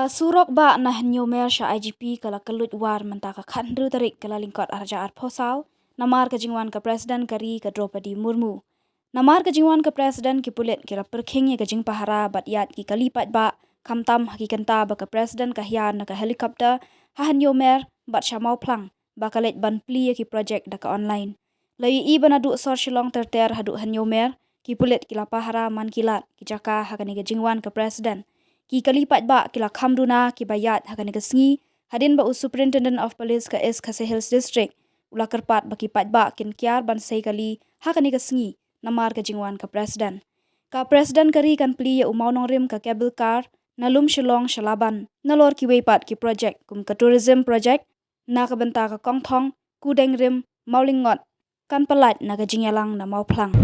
Surokbah nah nyomer sha IGP kala kelut war mentaka khandru tarik kala lingkot arja arphosau namar ke jingwan ke presiden kari ke Draupadi Murmu. Namar ke jingwan ke presiden ki pulet kira perkhingnya ke jing pahara bat yat ki kalipat ba kamtam hakikanta ba ke presiden kahyan na ke helikopter hahan nyomer bat shamau plang ba kalet ban pli ki project da ke online. Lai I banadu sor shilong terter hadu han nyomer ki pulet kila pahara man kilat ki jaka hakani ke jingwan ke presiden. Ki kalipat ba kila khamduna ki bayat hakani ke sngi hadin ba superintendent of police ke es Khase Hills district ula kerpat baki pat ba kin kiar ban sei kali hakani ke sngi namar ke jingwan ke presiden. Ka presiden kari kan pli ya umau nong rim ke cable car nalum shilong shalaban nalor ki weipat ki project kum ke tourism project na ke benta ke kongthong kudeng rim maulingot kan pelat na ke jingyalang na mau plang.